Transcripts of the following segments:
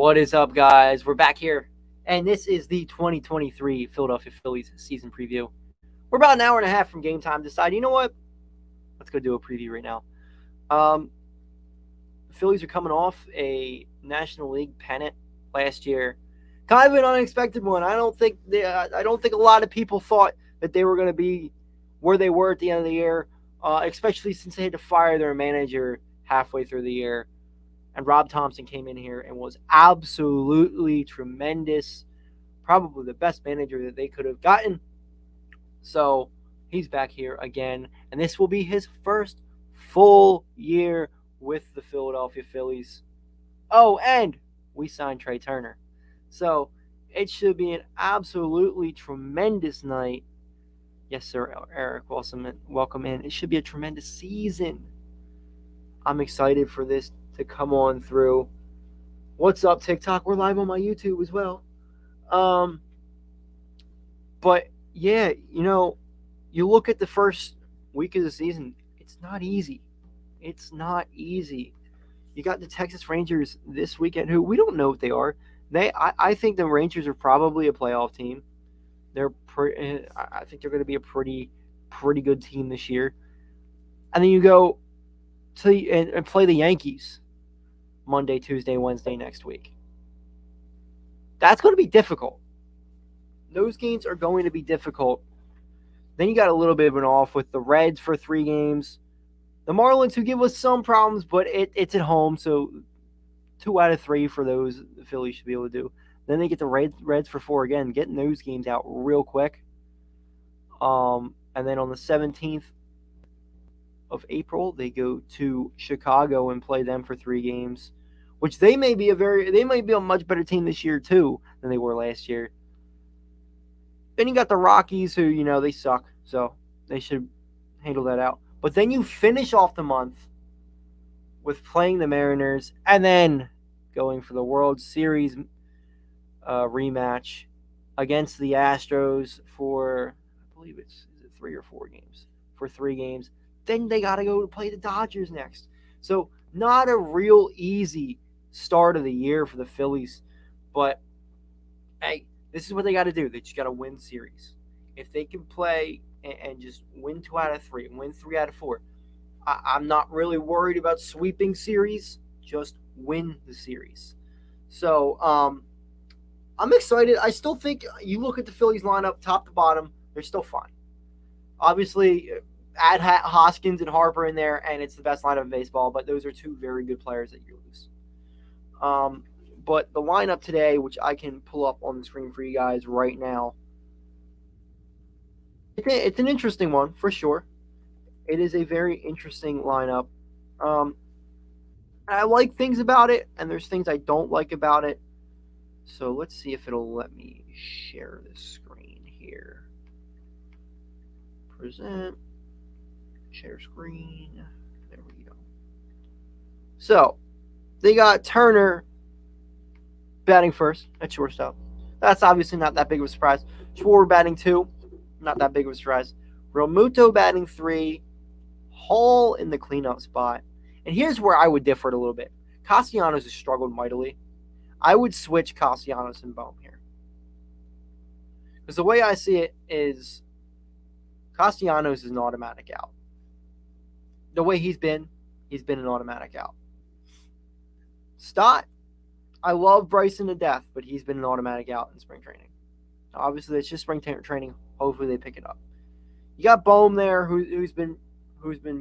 What is up, guys? We're back here, and this is the 2023 Philadelphia Phillies season preview. We're about an hour and a half from game time. Decide, you know what? Let's go do a preview right now. The Phillies are coming off a National League pennant last year, kind of an unexpected one. I don't think a lot of people thought that they were going to be where they were at the end of the year, especially since they had to fire their manager halfway through the year. And Rob Thompson came in here and was absolutely tremendous. Probably the best manager that they could have gotten. So he's back here again. And this will be his first full year with the Philadelphia Phillies. Oh, and we signed Trey Turner. So it should be an absolutely tremendous night. Yes, sir, Eric. Welcome in. It should be a tremendous season. I'm excited for this to come on through. What's up, TikTok? We're live on my YouTube as well. But yeah, you look at the first week of the season, it's not easy. It's not easy. You got the Texas Rangers this weekend, who we don't know what they are. I think the Rangers are probably a playoff team. I think they're going to be a pretty good team this year. And then you go and play the Yankees Monday, Tuesday, Wednesday next week. That's going to be difficult. Those games are going to be difficult. Then you got a little bit of an off with the Reds for 3 games. The Marlins, who give us some problems, but it's at home, so 2 out of 3 for those the Phillies should be able to do. Then they get the Reds for 4 again, getting those games out real quick. And then on the 17th of April, they go to Chicago and play them for 3 games, which they may be a much better team this year too than they were last year. Then you got the Rockies, who they suck, so they should handle that out. But then you finish off the month with playing the Mariners and then going for the World Series rematch against the Astros for, I believe is it 3 or 4 games? For 3 games. Then they got to go to play the Dodgers next. So not a real easy start of the year for the Phillies. But, hey, this is what they got to do. They just got to win series. If they can play and just win 2 out of 3 and win 3 out of 4, I'm not really worried about sweeping series. Just win the series. So I'm excited. I still think you look at the Phillies lineup top to bottom, they're still fine. Obviously, add Hoskins and Harper in there, and it's the best lineup in baseball, but those are 2 very good players that you lose. But the lineup today, which I can pull up on the screen for you guys right now, it's an interesting one for sure. It is a very interesting lineup. I like things about it, and there's things I don't like about it. So let's see if it'll let me share the screen here. Present. Share screen. There we go. So, they got Turner batting first at shortstop. That's obviously not that big of a surprise. Schwarber batting 2. Not that big of a surprise. Realmuto batting 3. Hall in the cleanup spot. And here's where I would differ a little bit. Castellanos has struggled mightily. I would switch Castellanos and Bohm here. Because the way I see it is Castellanos is an automatic out. The way he's been an automatic out. Stott, I love Bryson to death, but he's been an automatic out in spring training. Obviously, it's just spring training. Hopefully, they pick it up. You got Bohm there, who's been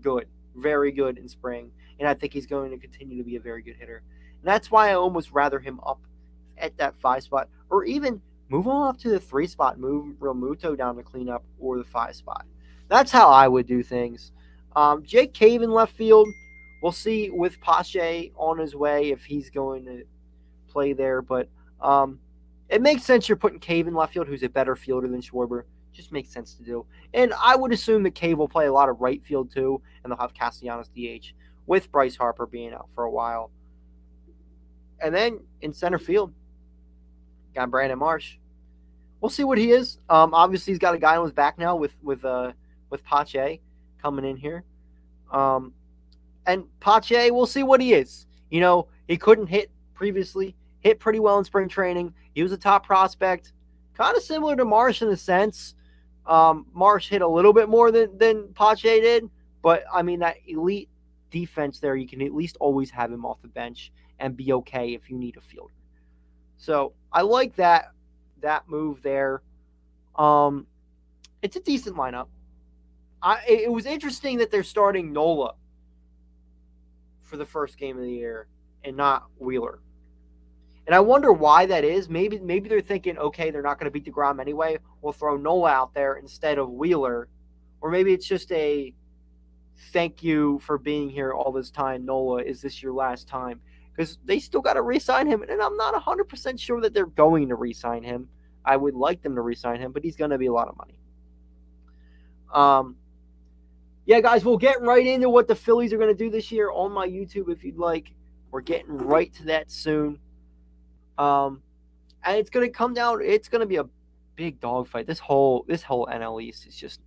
good, very good in spring, and I think he's going to continue to be a very good hitter. And that's why I almost rather him up at that 5 spot, or even move him up to the 3 spot, move Realmuto down to cleanup, or the 5 spot. That's how I would do things. Jake Cave in left field. We'll see with Pache on his way if he's going to play there. But it makes sense you're putting Cave in left field, who's a better fielder than Schwarber. Just makes sense to do. And I would assume that Cave will play a lot of right field too, and they'll have Castellanos DH with Bryce Harper being out for a while. And then in center field, got Brandon Marsh. We'll see what he is. Obviously, he's got a guy on his back now with Pache coming in here. And Pache, we'll see what he is. He couldn't hit previously. hit pretty well in spring training. He was a top prospect, kind of similar to Marsh in a sense. Marsh hit a little bit more than Pache did, but I mean that elite defense there, you can at least always have him off the bench and be okay if you need a fielder. So I like that move there. Um, it's a decent lineup. It was interesting that they're starting Nola for the first game of the year and not Wheeler. And I wonder why that is. Maybe they're thinking, okay, they're not going to beat DeGrom anyway. We'll throw Nola out there instead of Wheeler. Or maybe it's just a thank you for being here all this time, Nola. Is this your last time? Because they still got to re-sign him, and I'm not 100% sure that they're going to re-sign him. I would like them to re-sign him, but he's going to be a lot of money. Yeah, guys, we'll get right into what the Phillies are going to do this year on my YouTube if you'd like. We're getting right to that soon. And it's going to come down. It's going to be a big dogfight. This whole NL East is just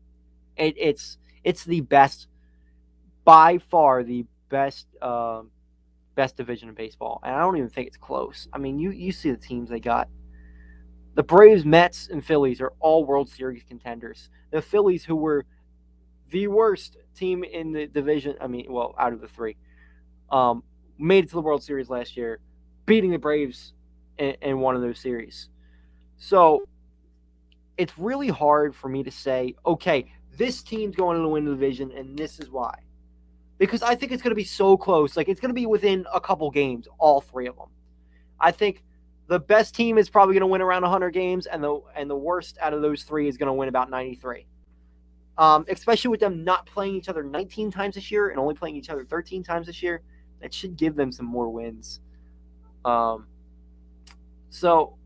it's the best, by far the best best division in baseball, and I don't even think it's close. I mean, you see the teams they got. The Braves, Mets, and Phillies are all World Series contenders. The Phillies, who were the worst team in the division, I mean, well, out of the three, made it to the World Series last year, beating the Braves in one of those series. So it's really hard for me to say, okay, this team's going to win the division, and this is why. Because I think it's going to be so close. Like, it's going to be within a couple games, all three of them. I think the best team is probably going to win around 100 games, and the worst out of those three is going to win about 93. Especially with them not playing each other 19 times this year and only playing each other 13 times this year, that should give them some more wins. So,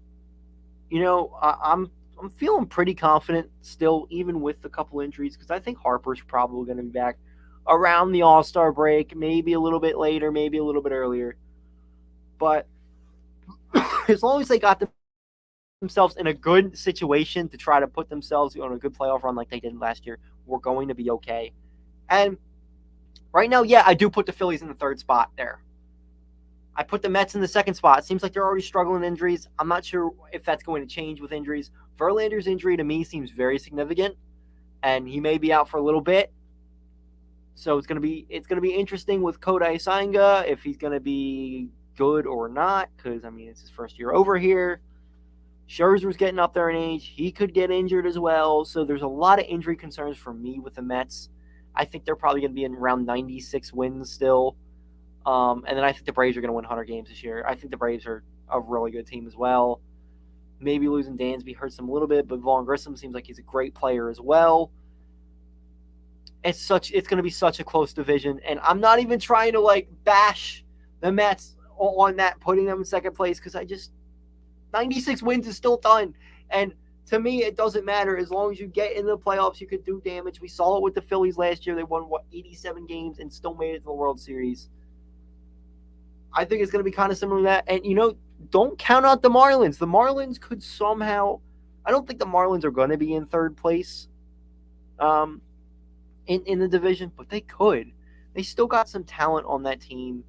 you know, I'm feeling pretty confident still, even with a couple injuries, because I think Harper's probably going to be back around the All-Star break, maybe a little bit later, maybe a little bit earlier. But as long as they got themselves in a good situation to try to put themselves on a good playoff run like they did last year, we're going to be okay. And right now, yeah, I do put the Phillies in the third spot there. I put the Mets in the second spot. It seems like they're already struggling with injuries. I'm not sure if that's going to change with injuries. Verlander's injury to me seems very significant, and he may be out for a little bit. So it's gonna be interesting with Kodai Senga if he's gonna be good or not, because I mean it's his first year over here. Scherzer's getting up there in age; he could get injured as well. So there's a lot of injury concerns for me with the Mets. I think they're probably gonna be in around 96 wins still, and then I think the Braves are gonna win 100 games this year. I think the Braves are a really good team as well. Maybe losing Dansby hurts them a little bit, but Vaughn Grissom seems like he's a great player as well. It's going to be such a close division, and I'm not even trying to like bash the Mets on that, putting them in second place, because 96 wins is still done, and to me it doesn't matter as long as you get into the playoffs. You could do damage. We saw it with the Phillies last year. They won 87 games and still made it to the World Series. I think it's going to be kind of similar to that, and don't count out the Marlins. The Marlins could somehow. I don't think the Marlins are going to be in third place. In the division, but they could. They still got some talent on that team,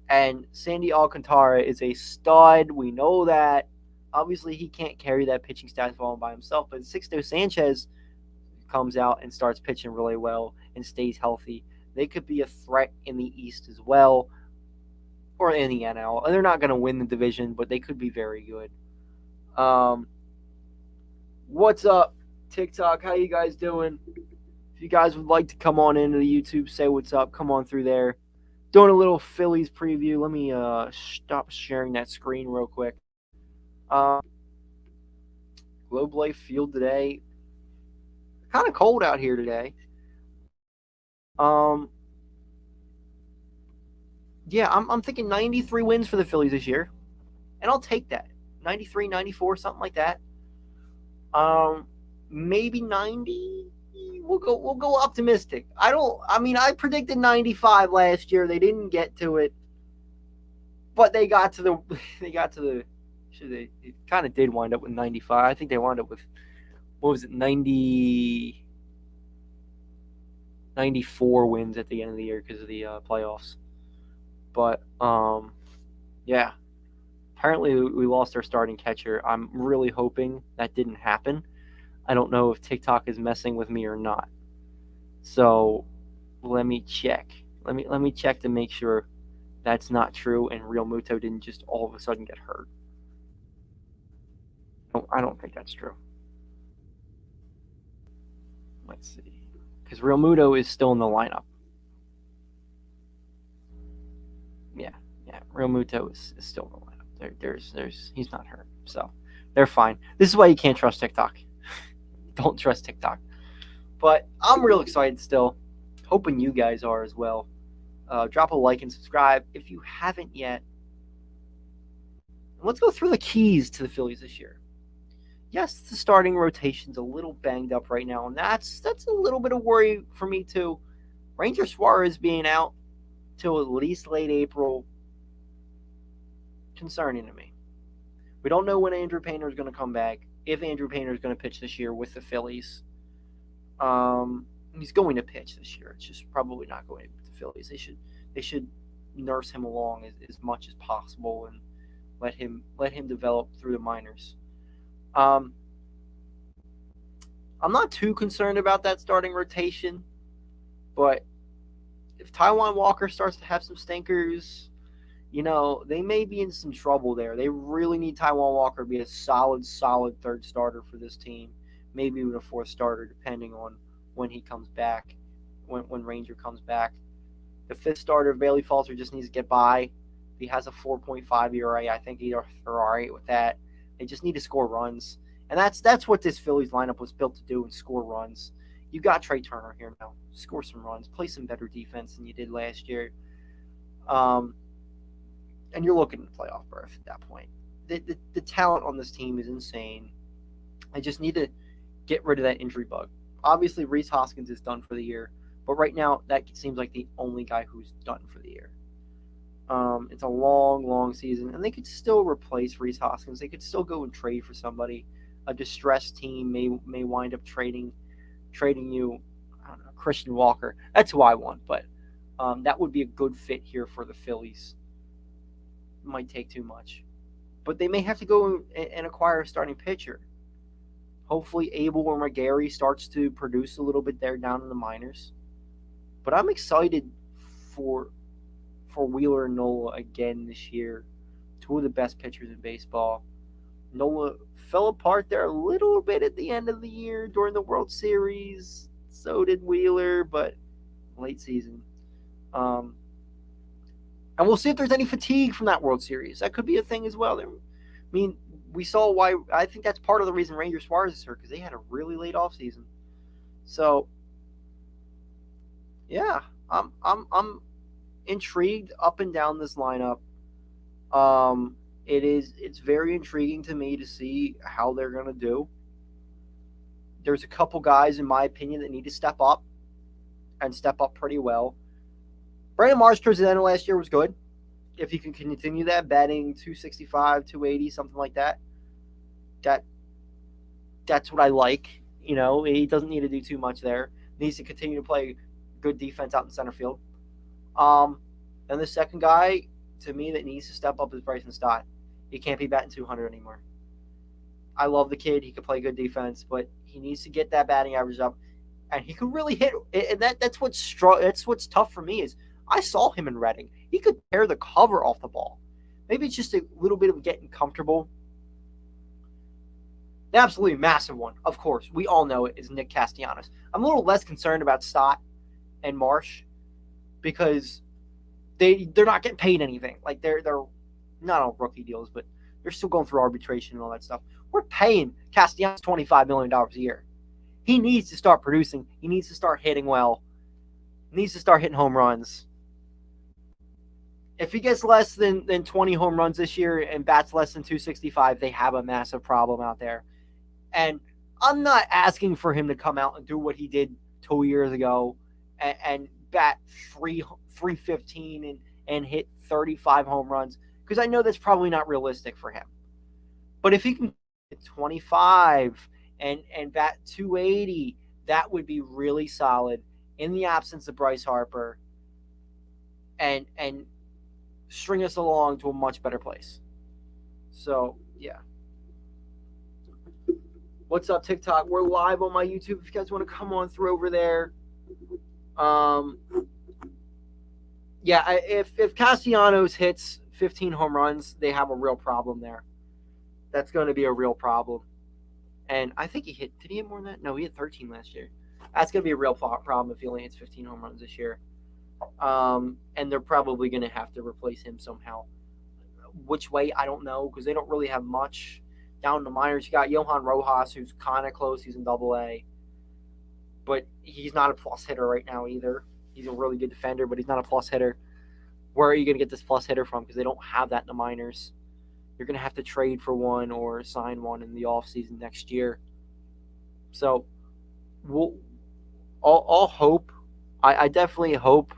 and Sandy Alcantara is a stud. We know that. Obviously, he can't carry that pitching staff all by himself, but Sixto Sanchez comes out and starts pitching really well and stays healthy. They could be a threat in the East as well, or in the NL. They're not going to win the division, but they could be very good. What's up, TikTok? How you guys doing? If you guys would like to come on into the YouTube, say what's up, come on through there. Doing a little Phillies preview. Let me stop sharing that screen real quick. Globe Life Field today. Kind of cold out here today. Yeah, I'm thinking 93 wins for the Phillies this year. And I'll take that. 93, 94, something like that. Maybe 90. We'll go optimistic. I predicted 95 last year. They didn't get to it, but they got to the. It kind of did wind up with 95. I think they wound up with, what was it, 94 wins at the end of the year because of the playoffs. But yeah, Apparently, we lost our starting catcher. I'm really hoping that didn't happen. I don't know if TikTok is messing with me or not. So let me check. Let me check to make sure that's not true and Real Muto didn't just all of a sudden get hurt. No, I don't think that's true. Let's see. Because Real Muto is still in the lineup. Yeah, yeah. Real Muto is still in the lineup. He's not hurt. So they're fine. This is why you can't trust TikTok. Don't trust TikTok. But I'm real excited still. Hoping you guys are as well. Drop a like and subscribe if you haven't yet. Let's go through the keys to the Phillies this year. Yes, the starting rotation's a little banged up right now, and that's a little bit of worry for me too. Ranger Suarez being out till at least late April, concerning to me. We don't know when Andrew Painter is going to come back. If Andrew Painter is going to pitch this year with the Phillies, he's going to pitch this year. It's just probably not going to be with the Phillies. They should nurse him along as much as possible and let him develop through the minors. I'm not too concerned about that starting rotation, but if Taijuan Walker starts to have some stinkers, they may be in some trouble there. They really need Taijuan Walker to be a solid third starter for this team, maybe even a fourth starter, depending on when he comes back, when Ranger comes back. The fifth starter, Bailey Falter, just needs to get by. He has a 4.5 ERA. I think they're all right with that. They just need to score runs. And that's what this Phillies lineup was built to do, and score runs. You got Trey Turner here now. Score some runs. Play some better defense than you did last year. And you're looking at the playoff berth at that point. The talent on this team is insane. I just need to get rid of that injury bug. Obviously, Rhys Hoskins is done for the year. But right now, that seems like the only guy who's done for the year. It's a long season, and they could still replace Rhys Hoskins. They could still go and trade for somebody. A distressed team may wind up trading you, I don't know, Christian Walker. That's who I want, but that would be a good fit here for the Phillies. It might take too much, but they may have to go and acquire a starting pitcher. Hopefully, Abel or McGarry starts to produce a little bit there down in the minors. But I'm excited for Wheeler and Nola again this year. Two of the best pitchers in baseball. Nola fell apart there a little bit at the end of the year during the World Series. So did Wheeler, but late season. And we'll see if there's any fatigue from that World Series. That could be a thing as well. I mean, we saw why. I think that's part of the reason Ranger Suarez is hurt, because they had a really late offseason. So, yeah, I'm intrigued up and down this lineup. It's very intriguing to me to see how they're going to do. There's a couple guys, in my opinion, that need to step up and step up pretty well. Brandon Marsh towards the end of last year was good. If he can continue that, batting 265, 280, something like that, that's what I like. He doesn't need to do too much there. He needs to continue to play good defense out in center field. And the second guy, to me, that needs to step up is Bryson Stott. He can't be batting 200 anymore. I love the kid. He can play good defense, but he needs to get that batting average up, and he could really hit. And that's what's tough for me is I saw him in Reading. He could tear the cover off the ball. Maybe it's just a little bit of getting comfortable. The absolutely massive one, of course, we all know it, is Nick Castellanos. I'm a little less concerned about Stott and Marsh because they're not getting paid anything. Like they're not on rookie deals, but they're still going through arbitration and all that stuff. We're paying Castellanos $25 million a year. He needs to start producing. He needs to start hitting well. He needs to start hitting home runs. If he gets less than 20 home runs this year and bats less than 265, they have a massive problem out there. And I'm not asking for him to come out and do what he did 2 years ago and bat 315 and hit 35 home runs, because I know that's probably not realistic for him. But if he can hit 25 and bat 280, that would be really solid in the absence of Bryce Harper and string us along to a much better place. So yeah. What's up, TikTok? We're live on my YouTube. If you guys want to come on through over there, um, yeah. If Castellanos hits 15 home runs, they have a real problem there. That's going to be a real problem. And I think he hit. Did he hit more than that? No, he hit 13 last year. That's going to be a real problem if he only hits 15 home runs this year. And they're probably going to have to replace him somehow. Which way, I don't know, because they don't really have much down in the minors. You got Johan Rojas, who's kind of close. He's in Double-A, but he's not a plus hitter right now either. He's a really good defender, but he's not a plus hitter. Where are you going to get this plus hitter from? Because they don't have that in the minors. You're going to have to trade for one or sign one in the offseason next year. So I'll hope. I definitely hope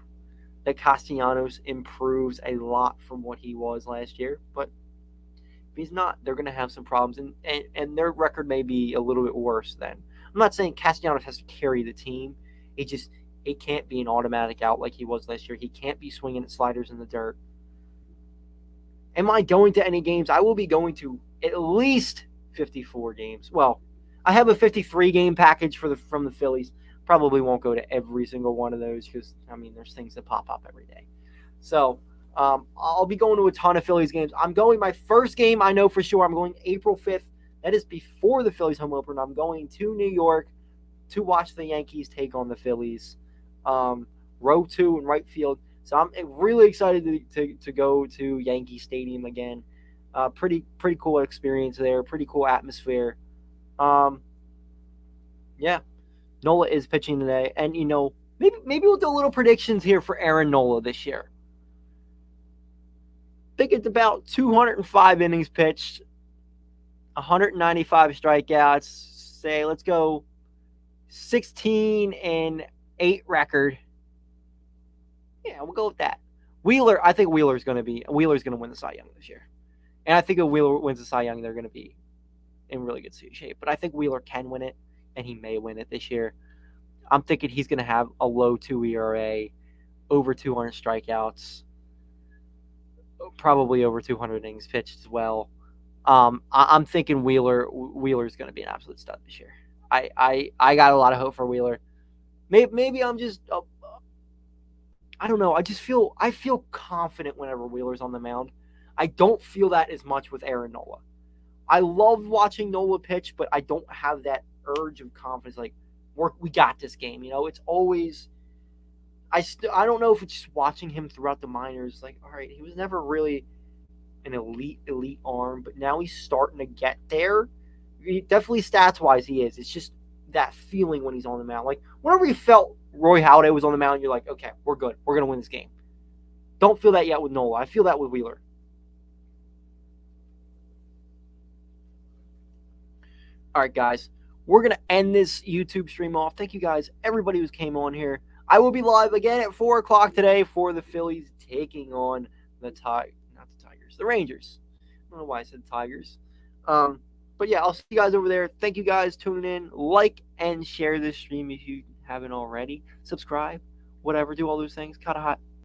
that Castellanos improves a lot from what he was last year. But if he's not, they're going to have some problems. And their record may be a little bit worse then. I'm not saying Castellanos has to carry the team. It can't be an automatic out like he was last year. He can't be swinging at sliders in the dirt. Am I going to any games? I will be going to at least 54 games. Well, I have a 53 game package from the Phillies. Probably won't go to every single one of those because, I mean, there's things that pop up every day. So I'll be going to a ton of Phillies games. I'm going my first game, I know for sure. I'm going April 5th. That is before the Phillies home opener. I'm going to New York to watch the Yankees take on the Phillies. Row 2 in right field. So I'm really excited to go to Yankee Stadium again. Pretty cool experience there. Pretty cool atmosphere. Yeah, Nola is pitching today, and maybe we'll do a little predictions here for Aaron Nola this year. I think it's about 205 innings pitched, 195 strikeouts. Say let's go 16-8 record. Yeah, we'll go with that. I think Wheeler's going to win the Cy Young this year. And I think if Wheeler wins the Cy Young, they're going to be in really good shape. But I think Wheeler can win it, and he may win it this year. I'm thinking he's going to have a low 2 ERA, over 200 strikeouts, probably over 200 innings pitched as well. I'm thinking Wheeler's going to be an absolute stud this year. I got a lot of hope for Wheeler. Maybe I'm just I don't know. I feel confident whenever Wheeler's on the mound. I don't feel that as much with Aaron Nola. I love watching Nola pitch, but I don't have that urge of confidence. Like, we got this game. It's always. I don't know if it's just watching him throughout the minors. Like, all right, he was never really an elite arm, but now he's starting to get there. Definitely stats wise, he is. It's just that feeling when he's on the mound. Like, whenever you felt Roy Halladay was on the mound, you're like, okay, we're good. We're going to win this game. Don't feel that yet with Nola. I feel that with Wheeler. All right, guys. We're going to end this YouTube stream off. Thank you guys, everybody who came on here. I will be live again at 4 o'clock today for the Phillies taking on the Rangers. I don't know why I said Tigers. But yeah, I'll see you guys over there. Thank you guys tuning in. Like and share this stream if you haven't already. Subscribe, whatever. Do all those things. Cahtah.